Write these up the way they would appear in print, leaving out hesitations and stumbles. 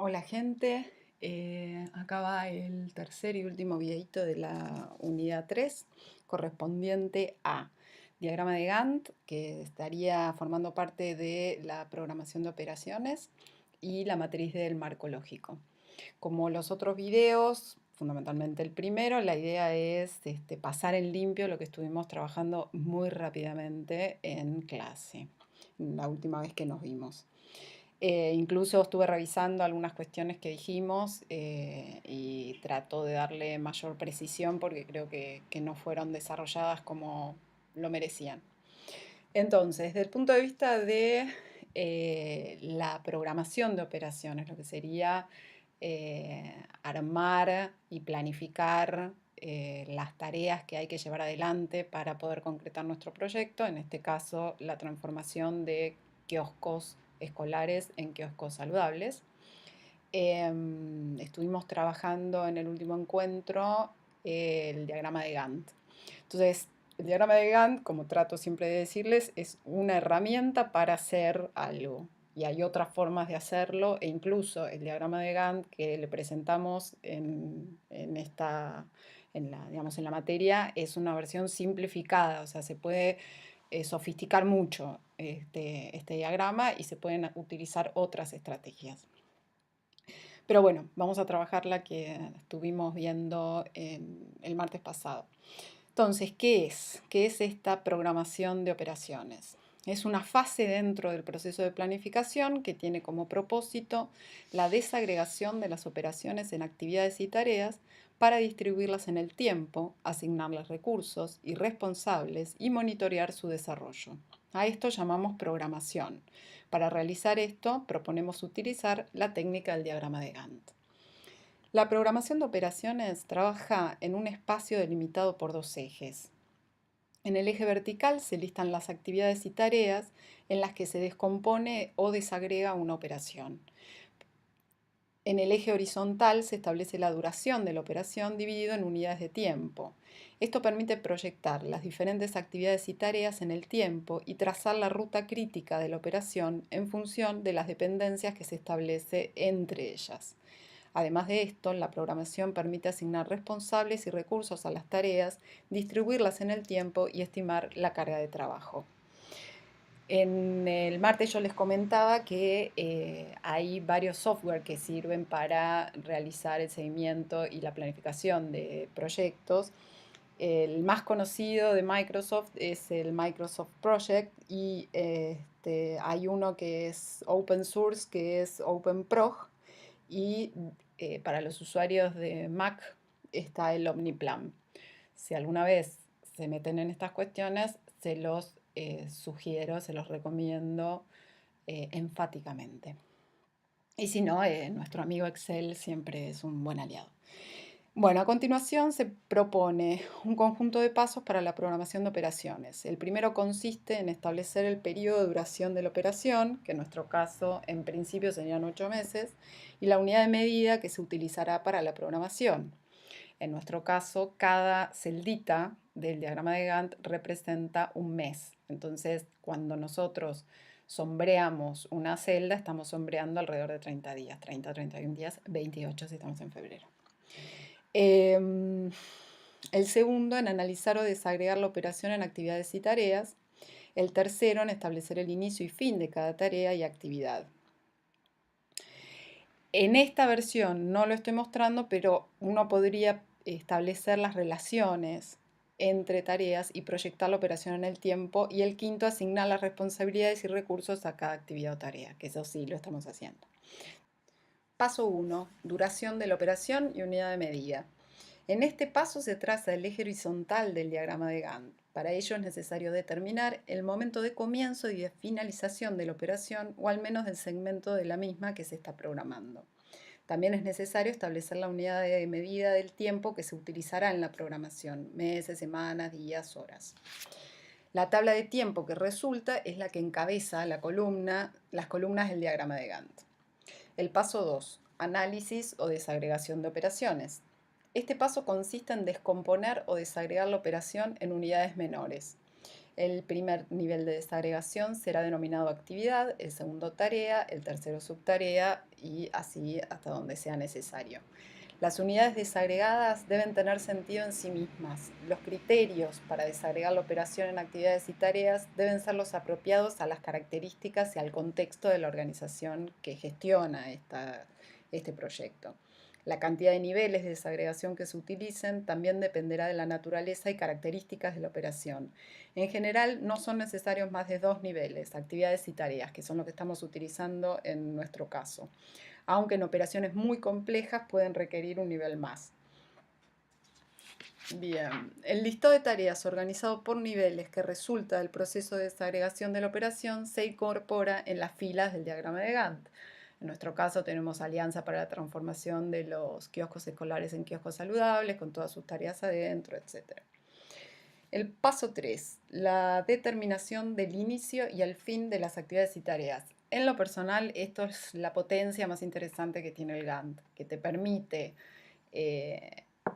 Hola gente, acá va el tercer y último videito de la unidad 3 correspondiente a diagrama de Gantt, que estaría formando parte de la programación de operaciones y la matriz del marco lógico. Como los otros videos, fundamentalmente el primero, la idea es pasar en limpio lo que estuvimos trabajando muy rápidamente en clase, la última vez que nos vimos. Incluso estuve revisando algunas cuestiones que dijimos y trato de darle mayor precisión porque creo que no fueron desarrolladas como lo merecían. Entonces, desde el punto de vista de la programación de operaciones, lo que sería armar y planificar las tareas que hay que llevar adelante para poder concretar nuestro proyecto, en este caso la transformación de kioscos escolares en kioscos saludables. Estuvimos trabajando en el último encuentro el diagrama de Gantt. Entonces, el diagrama de Gantt, como trato siempre de decirles, es una herramienta para hacer algo. Y hay otras formas de hacerlo, e incluso el diagrama de Gantt que le presentamos digamos, en la materia es una versión simplificada, o sea, se puede sofisticar mucho este diagrama y se pueden utilizar otras estrategias. Pero bueno, vamos a trabajar la que estuvimos viendo el martes pasado. Entonces, ¿qué es? ¿Qué es esta programación de operaciones? Es una fase dentro del proceso de planificación que tiene como propósito la desagregación de las operaciones en actividades y tareas para distribuirlas en el tiempo, asignarles recursos y responsables y monitorear su desarrollo. A esto llamamos programación. Para realizar esto, proponemos utilizar la técnica del diagrama de Gantt. La programación de operaciones trabaja en un espacio delimitado por dos ejes. En el eje vertical se listan las actividades y tareas en las que se descompone o desagrega una operación. En el eje horizontal se establece la duración de la operación dividido en unidades de tiempo. Esto permite proyectar las diferentes actividades y tareas en el tiempo y trazar la ruta crítica de la operación en función de las dependencias que se establece entre ellas. Además de esto, la programación permite asignar responsables y recursos a las tareas, distribuirlas en el tiempo y estimar la carga de trabajo. En el martes yo les comentaba que hay varios software que sirven para realizar el seguimiento y la planificación de proyectos. El más conocido de Microsoft es el Microsoft Project y hay uno que es open source, que es OpenProj, y para los usuarios de Mac está el OmniPlan. Si alguna vez se meten en estas cuestiones, se los sugiero, se los recomiendo enfáticamente. Y si no, nuestro amigo Excel siempre es un buen aliado. Bueno, a continuación se propone un conjunto de pasos para la programación de operaciones. El primero consiste en establecer el periodo de duración de la operación, que en nuestro caso en principio serían 8 meses, y la unidad de medida que se utilizará para la programación. En nuestro caso, cada celdita del diagrama de Gantt representa un mes. Entonces, cuando nosotros sombreamos una celda, estamos sombreando alrededor de 30 días, 30, 31 días, 28 si estamos en febrero. El segundo en analizar o desagregar la operación en actividades y tareas. El tercero en establecer el inicio y fin de cada tarea y actividad. En esta versión no lo estoy mostrando, pero uno podría establecer las relaciones entre tareas y proyectar la operación en el tiempo. Y el quinto, asignar las responsabilidades y recursos a cada actividad o tarea, que eso sí lo estamos haciendo. Paso 1. Duración de la operación y unidad de medida. En este paso se traza el eje horizontal del diagrama de Gantt. Para ello es necesario determinar el momento de comienzo y de finalización de la operación, o al menos del segmento de la misma que se está programando. También es necesario establecer la unidad de medida del tiempo que se utilizará en la programación, meses, semanas, días, horas. La tabla de tiempo que resulta es la que encabeza las columnas del diagrama de Gantt. El paso 2. Análisis o desagregación de operaciones. Este paso consiste en descomponer o desagregar la operación en unidades menores. El primer nivel de desagregación será denominado actividad, el segundo tarea, el tercero subtarea y así hasta donde sea necesario. Las unidades desagregadas deben tener sentido en sí mismas. Los criterios para desagregar la operación en actividades y tareas deben ser los apropiados a las características y al contexto de la organización que gestiona este proyecto. La cantidad de niveles de desagregación que se utilicen también dependerá de la naturaleza y características de la operación. En general, no son necesarios más de 2 niveles, actividades y tareas, que son lo que estamos utilizando en nuestro caso, aunque en operaciones muy complejas pueden requerir un nivel más. Bien, el listado de tareas organizado por niveles que resulta del proceso de desagregación de la operación se incorpora en las filas del diagrama de Gantt. En nuestro caso tenemos Alianza para la transformación de los kioscos escolares en kioscos saludables, con todas sus tareas adentro, etc. El paso 3, la determinación del inicio y el fin de las actividades y tareas. En lo personal, esto es la potencia más interesante que tiene el Gantt, que te permite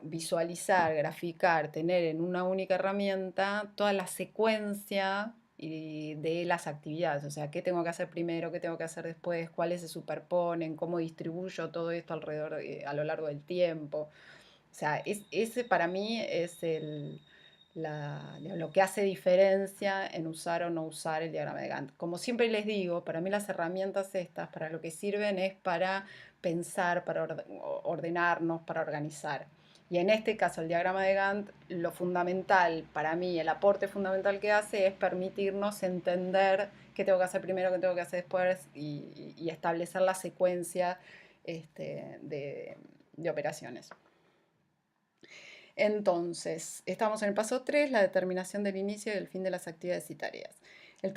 visualizar, graficar, tener en una única herramienta toda la secuencia de las actividades, o sea, qué tengo que hacer primero, qué tengo que hacer después, cuáles se superponen, cómo distribuyo todo esto alrededor, a lo largo del tiempo. O sea, ese para mí es lo que hace diferencia en usar o no usar el diagrama de Gantt. Como siempre les digo, para mí las herramientas estas, para lo que sirven es para pensar, para ordenarnos, para organizar. Y en este caso, el diagrama de Gantt, lo fundamental para mí, el aporte fundamental que hace es permitirnos entender qué tengo que hacer primero, qué tengo que hacer después y establecer la secuencia de operaciones. Entonces, estamos en el paso 3, la determinación del inicio y del fin de las actividades y tareas. El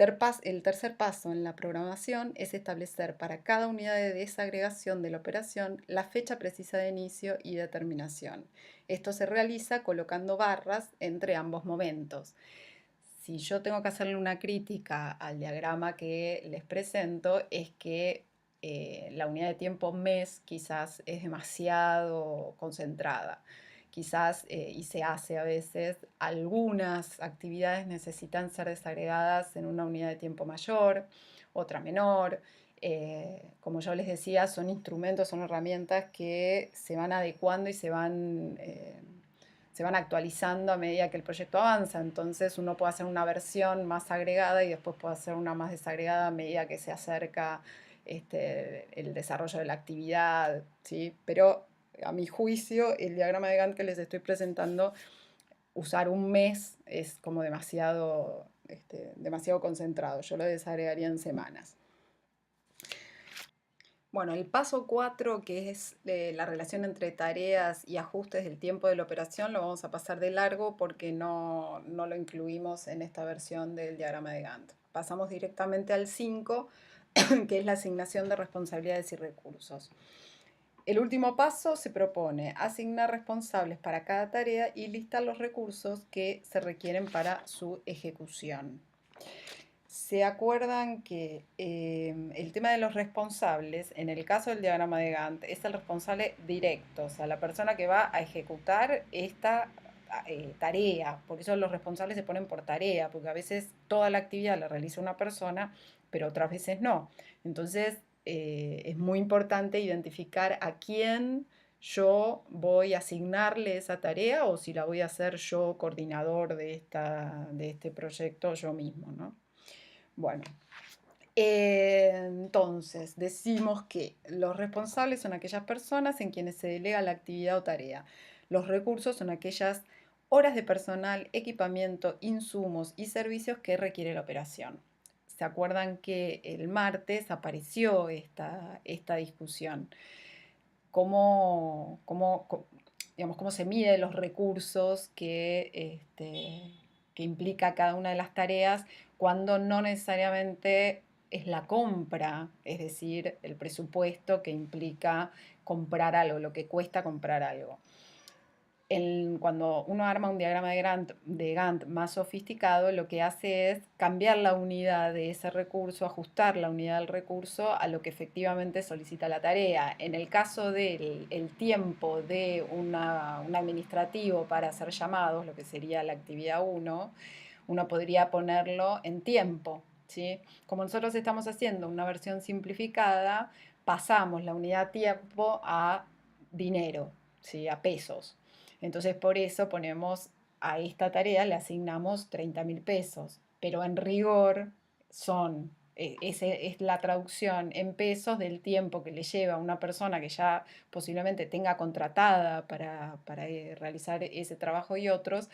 tercer paso en la programación es establecer para cada unidad de desagregación de la operación la fecha precisa de inicio y de terminación. Esto se realiza colocando barras entre ambos momentos. Si yo tengo que hacerle una crítica al diagrama que les presento, es que la unidad de tiempo mes quizás es demasiado concentrada. Quizás, y se hace a veces, algunas actividades necesitan ser desagregadas en una unidad de tiempo mayor, otra menor. Como yo les decía, son instrumentos, son herramientas que se van adecuando y se van actualizando a medida que el proyecto avanza. Entonces uno puede hacer una versión más agregada y después puede hacer una más desagregada a medida que se acerca el desarrollo de la actividad, ¿sí? Pero a mi juicio, el diagrama de Gantt que les estoy presentando, usar un mes es como demasiado concentrado. Yo lo desagregaría en semanas. Bueno, el paso 4, que es la relación entre tareas y ajustes del tiempo de la operación, lo vamos a pasar de largo porque no lo incluimos en esta versión del diagrama de Gantt. Pasamos directamente al 5, que es la asignación de responsabilidades y recursos. El último paso se propone asignar responsables para cada tarea y listar los recursos que se requieren para su ejecución. ¿Se acuerdan que el tema de los responsables, en el caso del diagrama de Gantt, es el responsable directo, o sea, la persona que va a ejecutar esta tarea? Por eso los responsables se ponen por tarea, porque a veces toda la actividad la realiza una persona, pero otras veces no. Entonces, es muy importante identificar a quién yo voy a asignarle esa tarea o si la voy a hacer yo coordinador de este proyecto yo mismo, ¿no? Bueno, entonces decimos que los responsables son aquellas personas en quienes se delega la actividad o tarea. Los recursos son aquellas horas de personal, equipamiento, insumos y servicios que requiere la operación. ¿Se acuerdan que el martes apareció esta discusión? Digamos, cómo se miden los recursos que implica cada una de las tareas cuando no necesariamente es la compra, es decir, el presupuesto que implica comprar algo, lo que cuesta comprar algo. Cuando uno arma un diagrama de Gantt más sofisticado, lo que hace es cambiar la unidad de ese recurso, ajustar la unidad del recurso a lo que efectivamente solicita la tarea. En el caso del tiempo de un administrativo para hacer llamados, lo que sería la actividad 1, uno podría ponerlo en tiempo, ¿sí? Como nosotros estamos haciendo una versión simplificada, pasamos la unidad tiempo a dinero, ¿sí? A pesos. Entonces por eso ponemos a esta tarea, le asignamos 30.000 pesos, pero en rigor son, ese es la traducción en pesos del tiempo que le lleva a una persona que ya posiblemente tenga contratada para realizar ese trabajo y otros,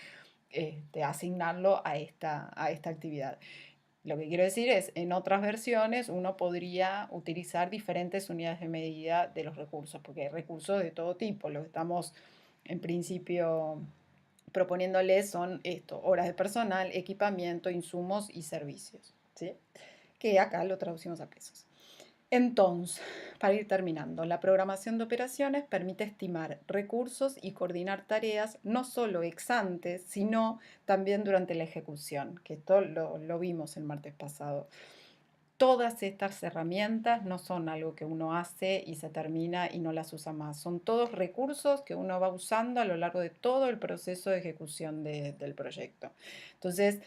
asignarlo a esta actividad. Lo que quiero decir es, en otras versiones uno podría utilizar diferentes unidades de medida de los recursos, porque hay recursos de todo tipo. Lo que estamos en principio proponiéndoles son esto: horas de personal, equipamiento, insumos y servicios, ¿sí? Que acá lo traducimos a pesos. Entonces, para ir terminando, la programación de operaciones permite estimar recursos y coordinar tareas no solo ex ante, sino también durante la ejecución, que esto lo vimos el martes pasado. Todas estas herramientas no son algo que uno hace y se termina y no las usa más. Son todos recursos que uno va usando a lo largo de todo el proceso de ejecución del proyecto. Entonces,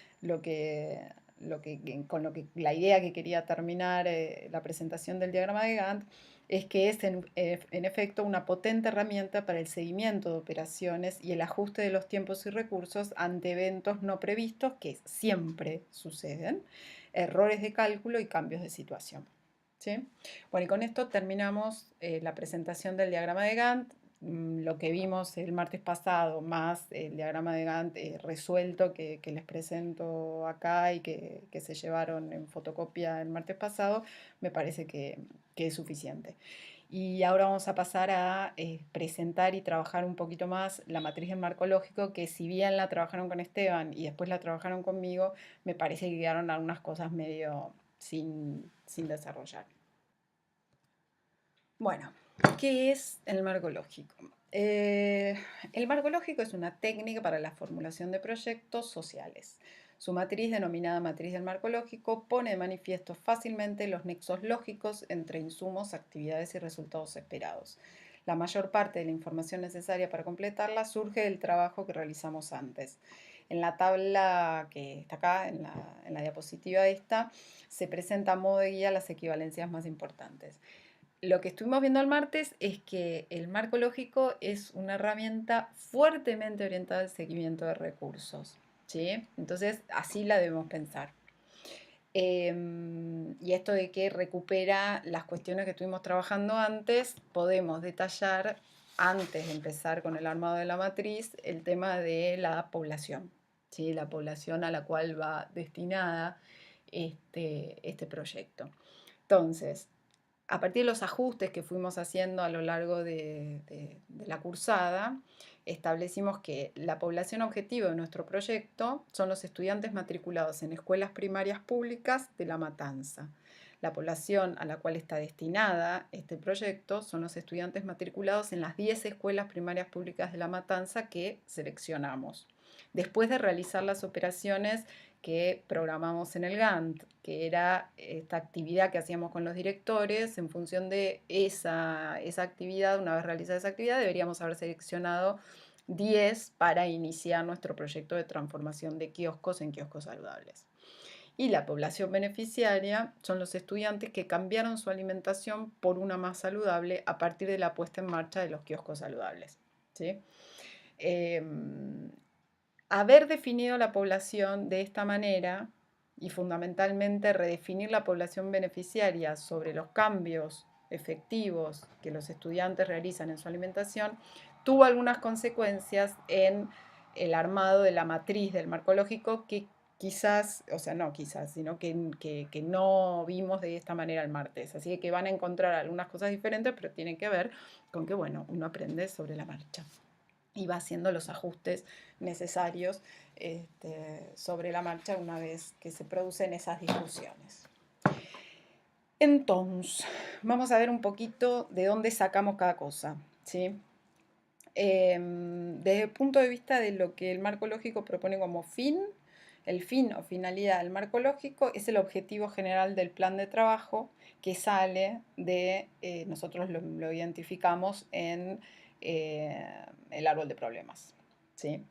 la idea que quería terminar la presentación del diagrama de Gantt es que es en efecto una potente herramienta para el seguimiento de operaciones y el ajuste de los tiempos y recursos ante eventos no previstos que siempre suceden, errores de cálculo y cambios de situación, ¿sí? Bueno, y con esto terminamos la presentación del diagrama de Gantt. Lo que vimos el martes pasado, más el diagrama de Gantt resuelto que les presento acá y que se llevaron en fotocopia el martes pasado, me parece que es suficiente. Y ahora vamos a pasar a presentar y trabajar un poquito más la matriz del marco lógico, que si bien la trabajaron con Esteban y después la trabajaron conmigo, me parece que quedaron algunas cosas medio sin desarrollar. Bueno, ¿qué es el marco lógico? El marco lógico es una técnica para la formulación de proyectos sociales. Su matriz, denominada matriz del marco lógico, pone de manifiesto fácilmente los nexos lógicos entre insumos, actividades y resultados esperados. La mayor parte de la información necesaria para completarla surge del trabajo que realizamos antes. En la tabla que está acá, en la diapositiva esta, se presenta a modo de guía las equivalencias más importantes. Lo que estuvimos viendo el martes es que el marco lógico es una herramienta fuertemente orientada al seguimiento de recursos, ¿sí? Entonces, así la debemos pensar. Y esto de que recupera las cuestiones que estuvimos trabajando antes, podemos detallar, antes de empezar con el armado de la matriz, el tema de la población, ¿sí? La población a la cual va destinada este proyecto. Entonces, a partir de los ajustes que fuimos haciendo a lo largo de la cursada, establecimos que la población objetivo de nuestro proyecto son los estudiantes matriculados en escuelas primarias públicas de La Matanza. La población a la cual está destinada este proyecto son los estudiantes matriculados en las 10 escuelas primarias públicas de La Matanza que seleccionamos. Después de realizar las operaciones que programamos en el Gantt, que era esta actividad que hacíamos con los directores, en función de esa actividad, una vez realizada esa actividad, deberíamos haber seleccionado 10 para iniciar nuestro proyecto de transformación de kioscos en kioscos saludables. Y la población beneficiaria son los estudiantes que cambiaron su alimentación por una más saludable a partir de la puesta en marcha de los kioscos saludables, ¿sí? Haber definido la población de esta manera y fundamentalmente redefinir la población beneficiaria sobre los cambios efectivos que los estudiantes realizan en su alimentación, tuvo algunas consecuencias en el armado de la matriz del marco lógico que quizás, o sea, no quizás, sino que no vimos de esta manera el martes. Así que van a encontrar algunas cosas diferentes, pero tienen que ver con que, bueno, uno aprende sobre la marcha y va haciendo los ajustes necesarios sobre la marcha una vez que se producen esas discusiones. Entonces, vamos a ver un poquito de dónde sacamos cada cosa, ¿sí? Desde el punto de vista de lo que el marco lógico propone como fin, el fin o finalidad del marco lógico es el objetivo general del plan de trabajo que sale de, nosotros lo identificamos en el árbol de problemas, ¿sí?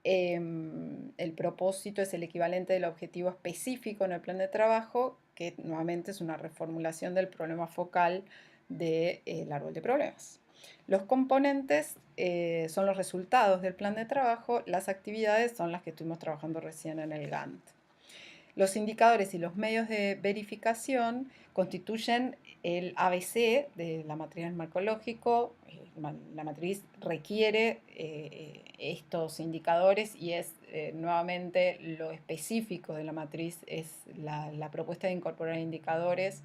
El propósito es el equivalente del objetivo específico en el plan de trabajo, que nuevamente es una reformulación del problema focal del árbol de problemas. Los componentes son los resultados del plan de trabajo, las actividades son las que estuvimos trabajando recién en el Gantt. Los indicadores y los medios de verificación constituyen el ABC de la matriz del marco lógico. La matriz requiere estos indicadores y es nuevamente lo específico de la matriz, es la propuesta de incorporar indicadores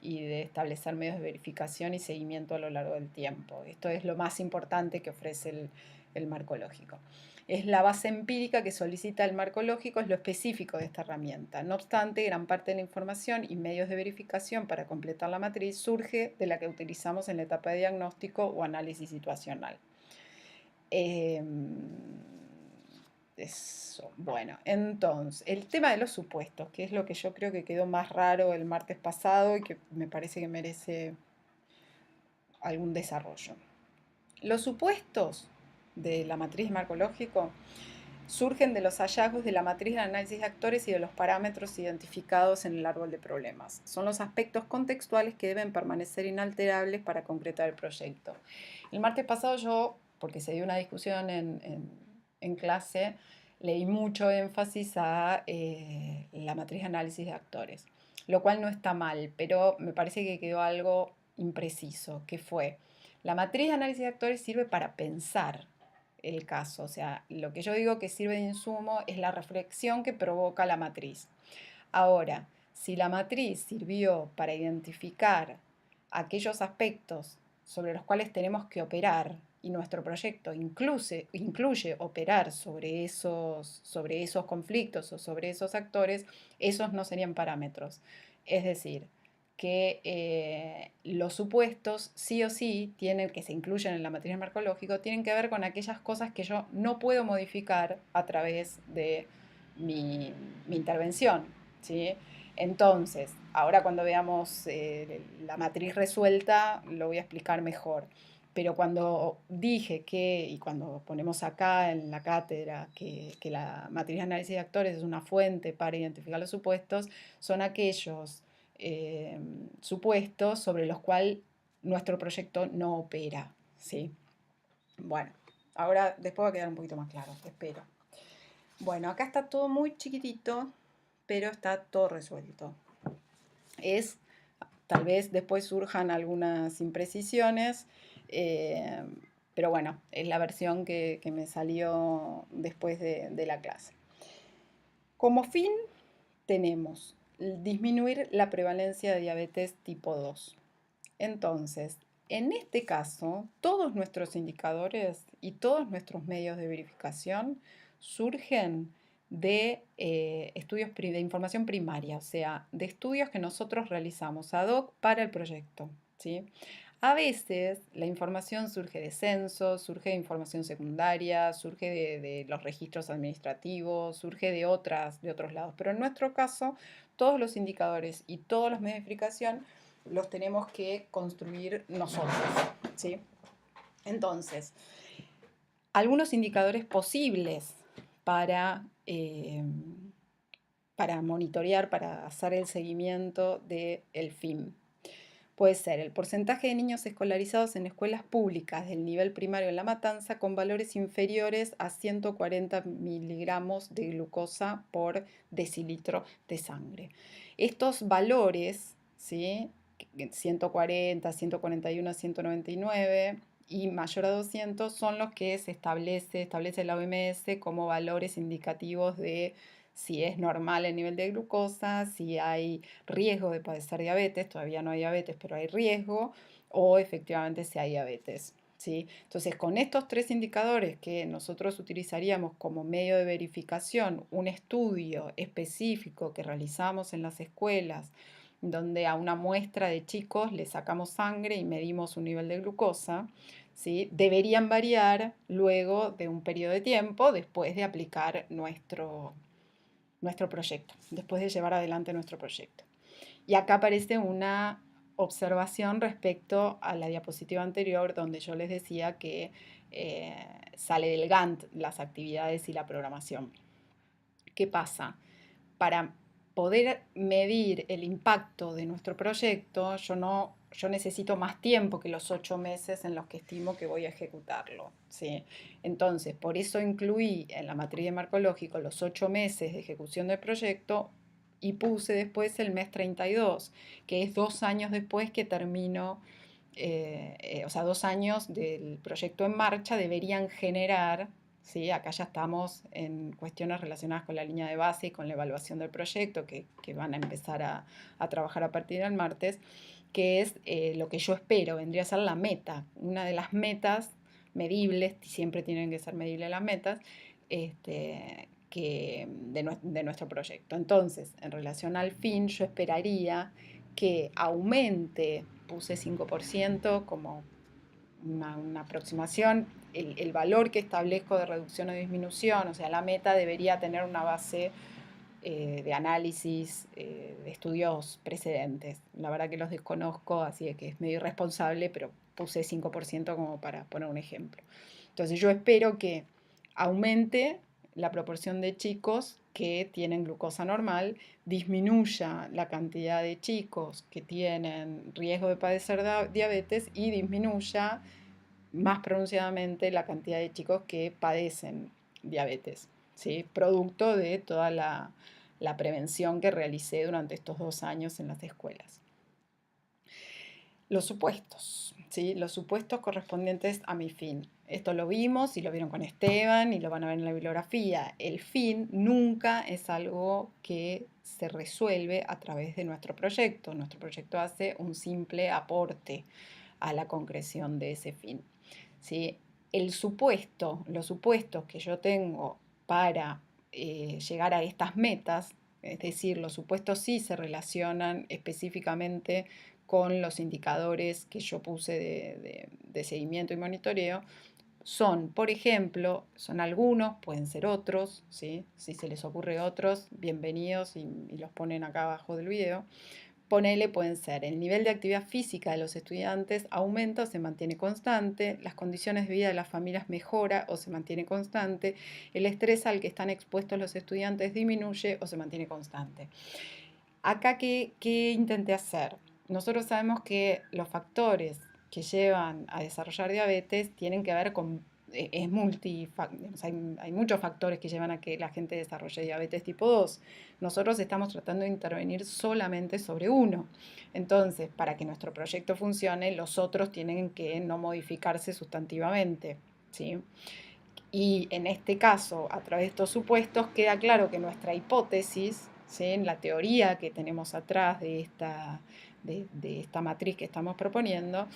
y de establecer medios de verificación y seguimiento a lo largo del tiempo. Esto es lo más importante que ofrece el marco lógico. Es la base empírica que solicita el marco lógico, es lo específico de esta herramienta. No obstante, gran parte de la información y medios de verificación para completar la matriz surge de la que utilizamos en la etapa de diagnóstico o análisis situacional. Eso. Bueno, entonces, el tema de los supuestos, que es lo que yo creo que quedó más raro el martes pasado y que me parece que merece algún desarrollo. Los supuestos de la matriz marco lógico surgen de los hallazgos de la matriz de análisis de actores y de los parámetros identificados en el árbol de problemas. Son los aspectos contextuales que deben permanecer inalterables para concretar el proyecto. El martes pasado yo, porque se dio una discusión en clase, leí mucho énfasis a la matriz de análisis de actores, lo cual no está mal, pero me parece que quedó algo impreciso, que fue, la matriz de análisis de actores sirve para pensar el caso, o sea, lo que yo digo que sirve de insumo es la reflexión que provoca la matriz. Ahora, si la matriz sirvió para identificar aquellos aspectos sobre los cuales tenemos que operar y nuestro proyecto incluye operar sobre esos conflictos o sobre esos actores, esos no serían parámetros. Es decir, que los supuestos sí o sí tienen, que se incluyen en la matriz marco lógico, tienen que ver con aquellas cosas que yo no puedo modificar a través de mi intervención, ¿sí? Entonces, ahora cuando veamos la matriz resuelta, lo voy a explicar mejor. Pero cuando dije que, y cuando ponemos acá en la cátedra, que la matriz de análisis de actores es una fuente para identificar los supuestos, son aquellos supuestos sobre los cuales nuestro proyecto no opera, ¿sí? Bueno, ahora después va a quedar un poquito más claro, espero. Bueno, acá está todo muy chiquitito, pero está todo resuelto. Tal vez después surjan algunas imprecisiones, pero bueno, es la versión que me salió después de la clase. Como fin tenemos disminuir la prevalencia de diabetes tipo 2. Entonces, en este caso, todos nuestros indicadores y todos nuestros medios de verificación surgen de estudios de información primaria, o sea, de estudios que nosotros realizamos ad hoc para el proyecto, ¿sí? A veces la información surge de censos, surge de información secundaria, surge de los registros administrativos, surge de otros lados, pero en nuestro caso todos los indicadores y todos los medios de verificación los tenemos que construir nosotros, ¿sí? Entonces, algunos indicadores posibles para monitorear, para hacer el seguimiento del FIM. Puede ser el porcentaje de niños escolarizados en escuelas públicas del nivel primario en La Matanza con valores inferiores a 140 miligramos de glucosa por decilitro de sangre. Estos valores, ¿sí? 140, 141, 199 y mayor a 200 son los que establece la OMS como valores indicativos de si es normal el nivel de glucosa, si hay riesgo de padecer diabetes, todavía no hay diabetes, pero hay riesgo, o efectivamente si hay diabetes, ¿sí? Entonces, con estos tres indicadores que nosotros utilizaríamos como medio de verificación, un estudio específico que realizamos en las escuelas, donde a una muestra de chicos le sacamos sangre y medimos su nivel de glucosa, ¿sí? Deberían variar luego de un periodo de tiempo después de aplicar nuestro proyecto, después de llevar adelante nuestro proyecto. Y acá aparece una observación respecto a la diapositiva anterior, donde yo les decía que sale del Gantt las actividades y la programación. ¿Qué pasa? Para poder medir el impacto de nuestro proyecto, yo necesito más tiempo que los 8 meses en los que estimo que voy a ejecutarlo, ¿sí? Entonces, por eso incluí en la matriz de marco lógico los 8 meses de ejecución del proyecto y puse después el mes 32, que es 2 años después que termino, o sea, 2 años del proyecto en marcha deberían generar. ¿Sí? Acá ya estamos en cuestiones relacionadas con la línea de base y con la evaluación del proyecto que van a empezar a trabajar a partir del martes, que es lo que yo espero, vendría a ser la meta. Una de las metas medibles, siempre tienen que ser medibles las metas, de nuestro proyecto. Entonces, en relación al fin, yo esperaría que aumente, puse 5% como una aproximación, el valor que establezco de reducción o disminución, o sea, la meta debería tener una base de análisis, de estudios precedentes. La verdad que los desconozco, así que es medio irresponsable, pero puse 5% como para poner un ejemplo. Entonces yo espero que aumente la proporción de chicos que tienen glucosa normal, disminuya la cantidad de chicos que tienen riesgo de padecer diabetes y disminuya más pronunciadamente la cantidad de chicos que padecen diabetes, ¿sí? Producto de toda la prevención que realicé durante estos 2 años en las escuelas. Los supuestos, ¿sí? Los supuestos correspondientes a mi fin. Esto lo vimos y lo vieron con Esteban y lo van a ver en la bibliografía. El fin nunca es algo que se resuelve a través de nuestro proyecto. Nuestro proyecto hace un simple aporte a la concreción de ese fin, ¿sí? Los supuestos que yo tengo para llegar a estas metas, es decir, los supuestos sí se relacionan específicamente con los indicadores que yo puse de seguimiento y monitoreo, son, por ejemplo, son algunos, pueden ser otros, ¿sí? Si se les ocurre otros, bienvenidos y los ponen acá abajo del video. Ponele, pueden ser el nivel de actividad física de los estudiantes aumenta o se mantiene constante, las condiciones de vida de las familias mejora o se mantiene constante, el estrés al que están expuestos los estudiantes disminuye o se mantiene constante. Acá, ¿qué intenté hacer? Nosotros sabemos que los factores que llevan a desarrollar diabetes tienen que ver con, hay muchos factores que llevan a que la gente desarrolle diabetes tipo 2. Nosotros estamos tratando de intervenir solamente sobre uno. Entonces, para que nuestro proyecto funcione, los otros tienen que no modificarse sustantivamente, ¿sí? Y en este caso, a través de estos supuestos, queda claro que nuestra hipótesis, ¿sí? En la teoría que tenemos atrás de esta matriz que estamos proponiendo,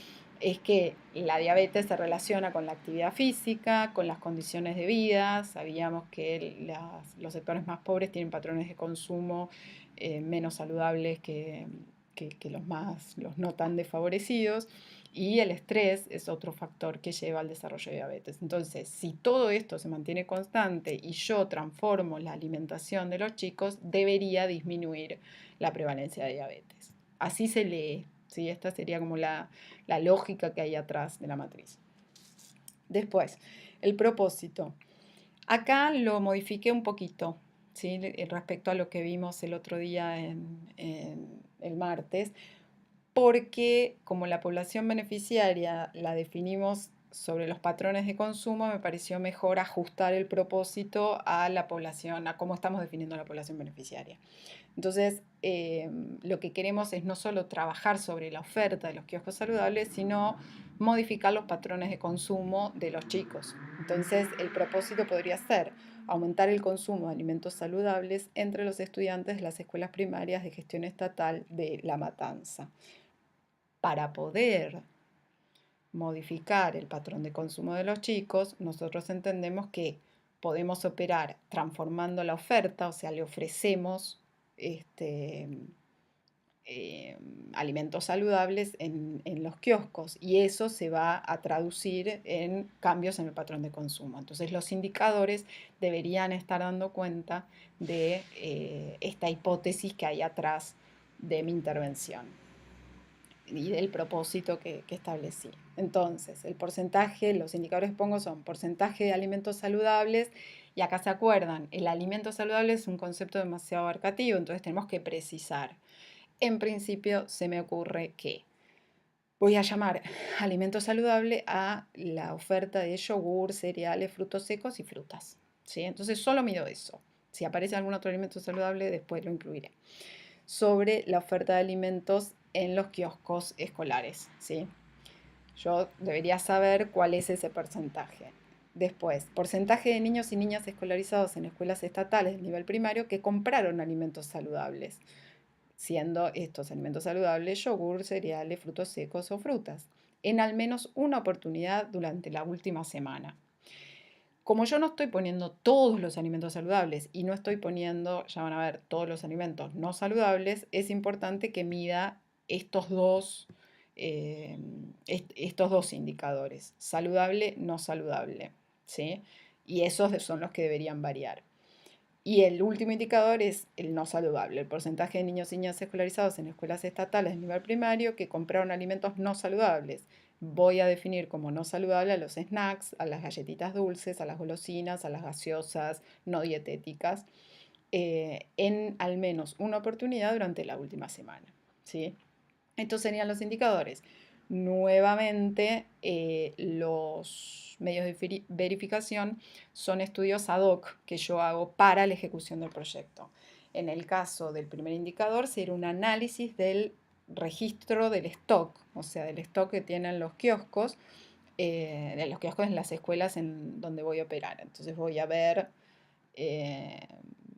es que la diabetes se relaciona con la actividad física, con las condiciones de vida. Sabíamos que los sectores más pobres tienen patrones de consumo menos saludables que los no tan desfavorecidos. Y el estrés es otro factor que lleva al desarrollo de diabetes. Entonces, si todo esto se mantiene constante y yo transformo la alimentación de los chicos, debería disminuir la prevalencia de diabetes. Así se lee, ¿sí? Esta sería como la lógica que hay atrás de la matriz. Después, el propósito. Acá lo modifiqué un poquito, ¿sí? Respecto a lo que vimos el otro día en el martes, porque como la población beneficiaria la definimos sobre los patrones de consumo, me pareció mejor ajustar el propósito a la población, a cómo estamos definiendo la población beneficiaria. Entonces, lo que queremos es no solo trabajar sobre la oferta de los kioscos saludables, sino modificar los patrones de consumo de los chicos. Entonces, el propósito podría ser aumentar el consumo de alimentos saludables entre los estudiantes de las escuelas primarias de gestión estatal de La Matanza. Para poder modificar el patrón de consumo de los chicos, nosotros entendemos que podemos operar transformando la oferta, o sea, le ofrecemos alimentos saludables en los kioscos y eso se va a traducir en cambios en el patrón de consumo. Entonces los indicadores deberían estar dando cuenta de esta hipótesis que hay atrás de mi intervención. y del propósito que establecí. Entonces, el porcentaje, los indicadores que pongo son porcentaje de alimentos saludables, y acá se acuerdan, el alimento saludable es un concepto demasiado abarcativo, entonces tenemos que precisar. En principio se me ocurre que voy a llamar alimento saludable a la oferta de yogur, cereales, frutos secos y frutas, ¿sí? Entonces solo mido eso. Si aparece algún otro alimento saludable, después lo incluiré. Sobre la oferta de alimentos en los kioscos escolares, ¿sí? Yo debería saber cuál es ese porcentaje. Después, porcentaje de niños y niñas escolarizados en escuelas estatales de nivel primario que compraron alimentos saludables, siendo estos alimentos saludables yogur, cereales, frutos secos o frutas, en al menos una oportunidad durante la última semana. Como yo no estoy poniendo todos los alimentos saludables y no estoy poniendo, ya van a ver, todos los alimentos no saludables, es importante que mida estos eh, estos dos indicadores, saludable, no saludable, ¿sí? Y esos son los que deberían variar. Y el último indicador es el no saludable, el porcentaje de niños y niñas escolarizados en escuelas estatales de nivel primario que compraron alimentos no saludables. Voy a definir como no saludable a los snacks, a las galletitas dulces, a las golosinas, a las gaseosas no dietéticas, en al menos una oportunidad durante la última semana, ¿sí? Estos serían los indicadores. Nuevamente, los medios de verificación son estudios ad hoc que yo hago para la ejecución del proyecto. En el caso del primer indicador, sería un análisis del registro del stock, o sea, del stock que tienen los kioscos, de los kioscos en las escuelas en donde voy a operar. Entonces voy a ver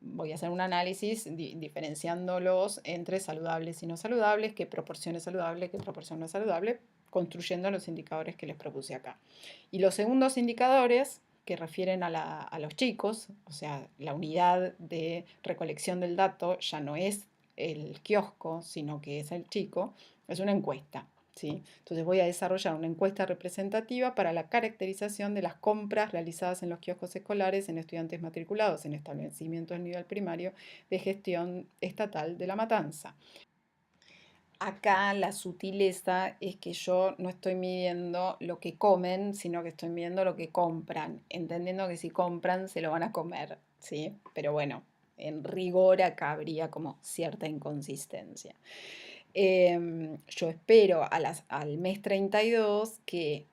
voy a hacer un análisis diferenciándolos entre saludables y no saludables, qué proporción es saludable, qué proporción no es saludable, construyendo los indicadores que les propuse acá. Y los segundos indicadores que refieren a los chicos, o sea, la unidad de recolección del dato ya no es el kiosco, sino que es el chico, es una encuesta. ¿Sí? Entonces voy a desarrollar una encuesta representativa para la caracterización de las compras realizadas en los kioscos escolares en estudiantes matriculados en establecimientos de nivel primario de gestión estatal de La Matanza. Acá la sutileza es que yo no estoy midiendo lo que comen, sino que estoy midiendo lo que compran, entendiendo que si compran se lo van a comer, ¿sí? Pero bueno, en rigor acá habría como cierta inconsistencia. Yo espero al mes 32 que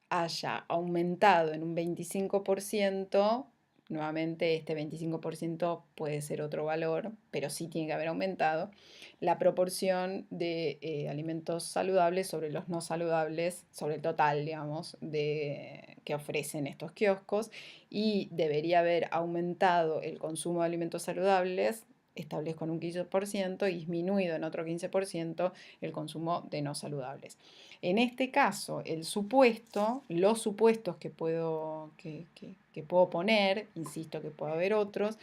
haya aumentado en un 25%, nuevamente este 25% puede ser otro valor, pero sí tiene que haber aumentado, la proporción de alimentos saludables sobre los no saludables, sobre el total, digamos, que ofrecen estos kioscos, y debería haber aumentado el consumo de alimentos saludables, establezco en un 15%, y disminuido en otro 15% el consumo de no saludables. En este caso, los supuestos que puedo poner, insisto que puede haber otros,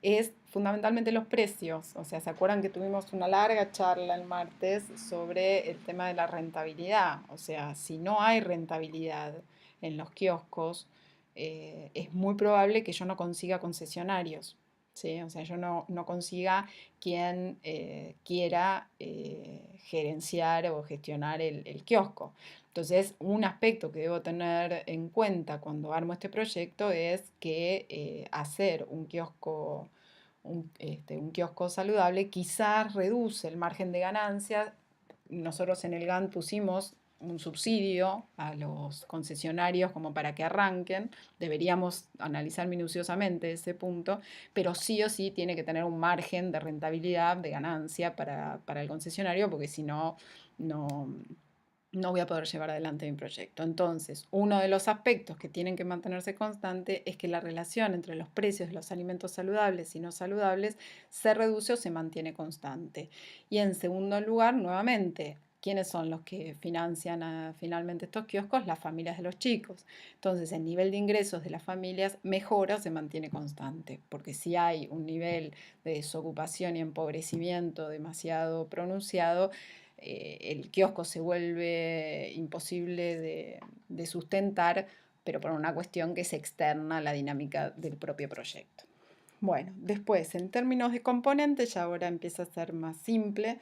es fundamentalmente los precios. O sea, ¿se acuerdan que tuvimos una larga charla el martes sobre el tema de la rentabilidad? O sea, si no hay rentabilidad en los kioscos, es muy probable que yo no consiga concesionarios. ¿Sí? O sea, yo no consiga quien quiera gerenciar o gestionar el kiosco. Entonces, un aspecto que debo tener en cuenta cuando armo este proyecto es que hacer un kiosco saludable quizás reduce el margen de ganancia. Nosotros en el GAN pusimos un subsidio a los concesionarios como para que arranquen. Deberíamos analizar minuciosamente ese punto, pero sí o sí tiene que tener un margen de rentabilidad, de ganancia para el concesionario, porque si no, no voy a poder llevar adelante mi proyecto. Entonces, uno de los aspectos que tienen que mantenerse constante es que la relación entre los precios de los alimentos saludables y no saludables se reduce o se mantiene constante. Y en segundo lugar, nuevamente, ¿quiénes son los que financian finalmente estos kioscos? Las familias de los chicos. Entonces, el nivel de ingresos de las familias mejora o se mantiene constante, porque si hay un nivel de desocupación y empobrecimiento demasiado pronunciado, el kiosco se vuelve imposible de sustentar, pero por una cuestión que se externa a la dinámica del propio proyecto. Bueno, después, en términos de componentes, ya ahora empieza a ser más simple.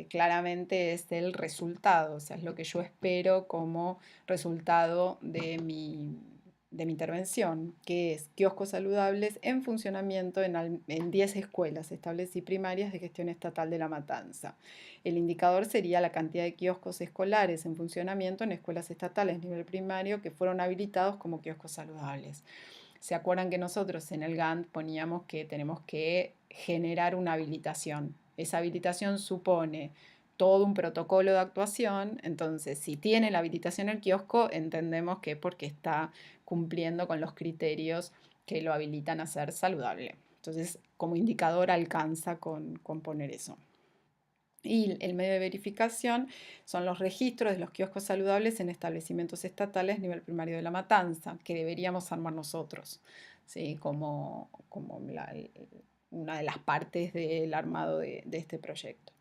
claramente es el resultado, o sea, es lo que yo espero como resultado de mi intervención, que es kioscos saludables en funcionamiento en 10 escuelas estables y primarias de gestión estatal de La Matanza. El indicador sería la cantidad de kioscos escolares en funcionamiento en escuelas estatales nivel primario que fueron habilitados como kioscos saludables. ¿Se acuerdan que nosotros en el Gantt poníamos que tenemos que generar una habilitación? Esa habilitación supone todo un protocolo de actuación, entonces si tiene la habilitación el kiosco, entendemos que es porque está cumpliendo con los criterios que lo habilitan a ser saludable. Entonces, como indicador alcanza con poner eso. Y el medio de verificación son los registros de los kioscos saludables en establecimientos estatales a nivel primario de La Matanza, que deberíamos armar nosotros, ¿sí? Como una de las partes del armado de este proyecto.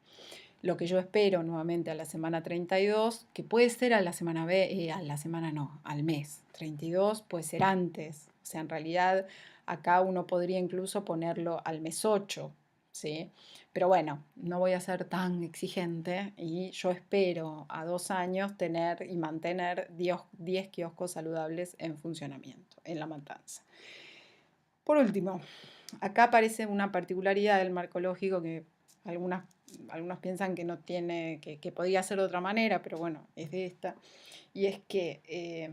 Lo que yo espero nuevamente a la semana 32, que puede ser a la semana a la semana no, al mes 32, puede ser antes. O sea, en realidad acá uno podría incluso ponerlo al mes 8, ¿sí? Pero bueno, no voy a ser tan exigente y yo espero a 2 años tener y mantener 10 kioscos saludables en funcionamiento en La Matanza. Por último, acá aparece una particularidad del marco lógico que algunos piensan que no tiene, que podría ser de otra manera, pero bueno, es de esta. Y es que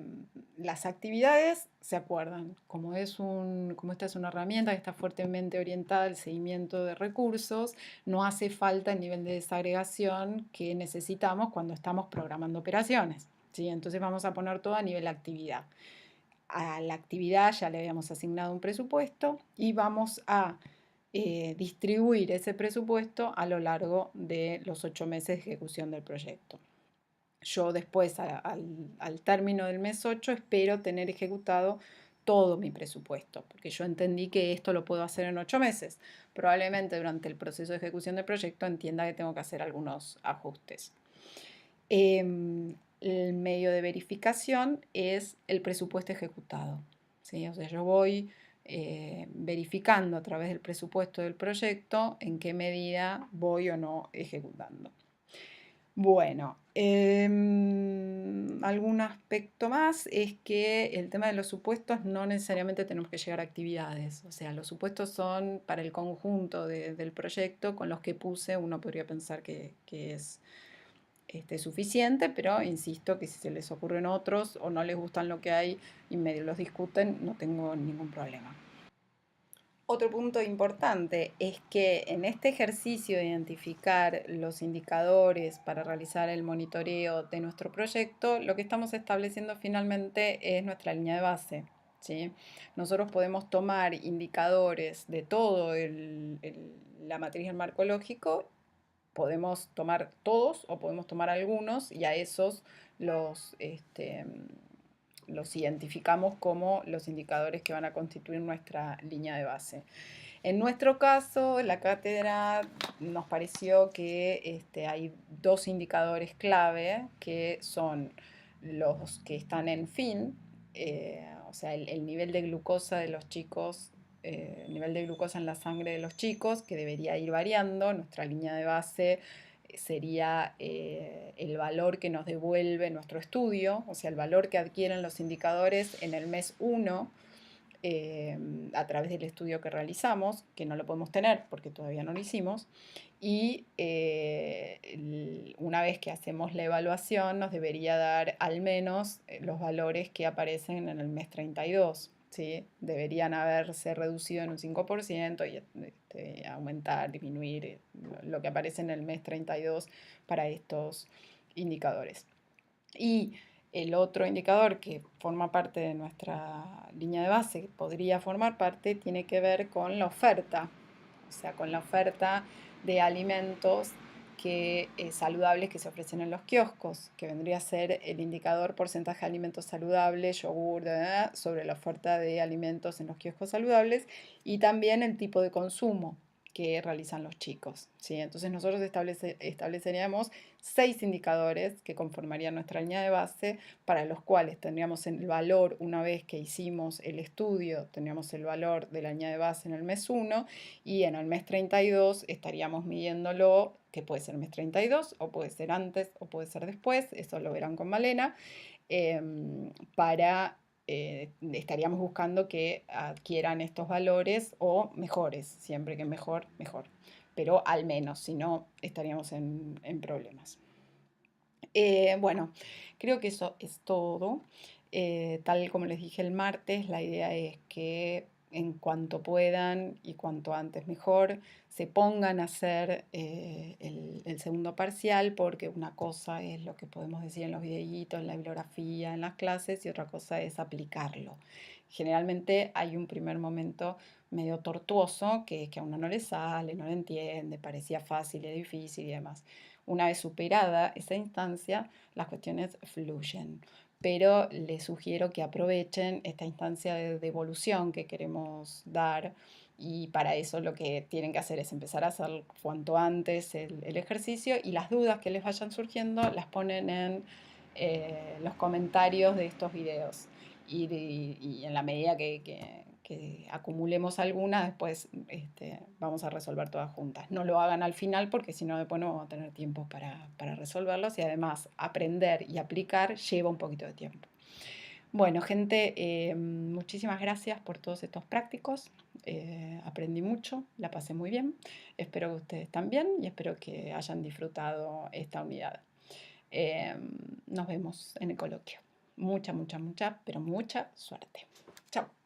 las actividades, ¿se acuerdan? Como esta es una herramienta que está fuertemente orientada al seguimiento de recursos, no hace falta el nivel de desagregación que necesitamos cuando estamos programando operaciones, ¿sí? Entonces vamos a poner todo a nivel actividad. A la actividad ya le habíamos asignado un presupuesto y vamos a distribuir ese presupuesto a lo largo de los 8 meses de ejecución del proyecto. Yo después, al término del mes 8, espero tener ejecutado todo mi presupuesto, porque yo entendí que esto lo puedo hacer en 8 meses. Probablemente durante el proceso de ejecución del proyecto entienda que tengo que hacer algunos ajustes. El medio de verificación es el presupuesto ejecutado, ¿sí? O sea, yo voy verificando a través del presupuesto del proyecto en qué medida voy o no ejecutando. Bueno, algún aspecto más es que el tema de los supuestos no necesariamente tenemos que llegar a actividades, o sea, los supuestos son para el conjunto del proyecto con los que puse, uno podría pensar que es suficiente, pero insisto que si se les ocurren otros o no les gustan lo que hay y medio los discuten, no tengo ningún problema. Otro punto importante es que en este ejercicio de identificar los indicadores para realizar el monitoreo de nuestro proyecto, lo que estamos estableciendo finalmente es nuestra línea de base, ¿sí? Nosotros podemos tomar indicadores de todo la matriz del marco lógico, podemos tomar todos o podemos tomar algunos y a esos los identificamos como los indicadores que van a constituir nuestra línea de base. En nuestro caso, la cátedra nos pareció que hay 2 indicadores clave que son los que están en fin, o sea, el nivel de glucosa de los chicos, el nivel de glucosa en la sangre de los chicos, que debería ir variando. Nuestra línea de base sería el valor que nos devuelve nuestro estudio, o sea, el valor que adquieren los indicadores en el mes 1 a través del estudio que realizamos, que no lo podemos tener porque todavía no lo hicimos, y una vez que hacemos la evaluación nos debería dar al menos los valores que aparecen en el mes 32. ¿Sí? Deberían haberse reducido en un 5% y aumentar, disminuir lo que aparece en el mes 32 para estos indicadores. Y el otro indicador que forma parte de nuestra línea de base, que podría formar parte, tiene que ver con la oferta, o sea, con la oferta de alimentos saludables que se ofrecen en los kioscos, que vendría a ser el indicador porcentaje de alimentos saludables, yogur, sobre la oferta de alimentos en los kioscos saludables, y también el tipo de consumo, que realizan los chicos, ¿sí? Entonces nosotros estableceríamos 6 indicadores que conformarían nuestra línea de base, para los cuales tendríamos el valor, una vez que hicimos el estudio, tendríamos el valor de la línea de base en el mes 1 y en el mes 32 estaríamos midiéndolo, que puede ser mes 32 o puede ser antes o puede ser después, eso lo verán con Malena, para estaríamos buscando que adquieran estos valores o mejores, siempre que mejor, mejor. Pero al menos, si no, estaríamos en problemas. Bueno, creo que eso es todo. Tal como les dije el martes, la idea es que en cuanto puedan y cuanto antes mejor, se pongan a hacer el segundo parcial, porque una cosa es lo que podemos decir en los videitos, en la bibliografía, en las clases, y otra cosa es aplicarlo. Generalmente hay un primer momento medio tortuoso, que es que a uno no le sale, no le entiende, parecía fácil, es difícil y demás. Una vez superada esa instancia, las cuestiones fluyen. Pero les sugiero que aprovechen esta instancia de devolución que queremos dar, y para eso lo que tienen que hacer es empezar a hacer cuanto antes el ejercicio, y las dudas que les vayan surgiendo las ponen en los comentarios de estos videos. Y en la medida que acumulemos algunas, después vamos a resolver todas juntas. No lo hagan al final, porque si no después no vamos a tener tiempo para resolverlos, y además aprender y aplicar lleva un poquito de tiempo. Bueno, gente, muchísimas gracias por todos estos prácticos. Aprendí mucho, la pasé muy bien. Espero que ustedes también, y espero que hayan disfrutado esta unidad. Nos vemos en el coloquio. Mucha, mucha, mucha, pero mucha suerte. Chao.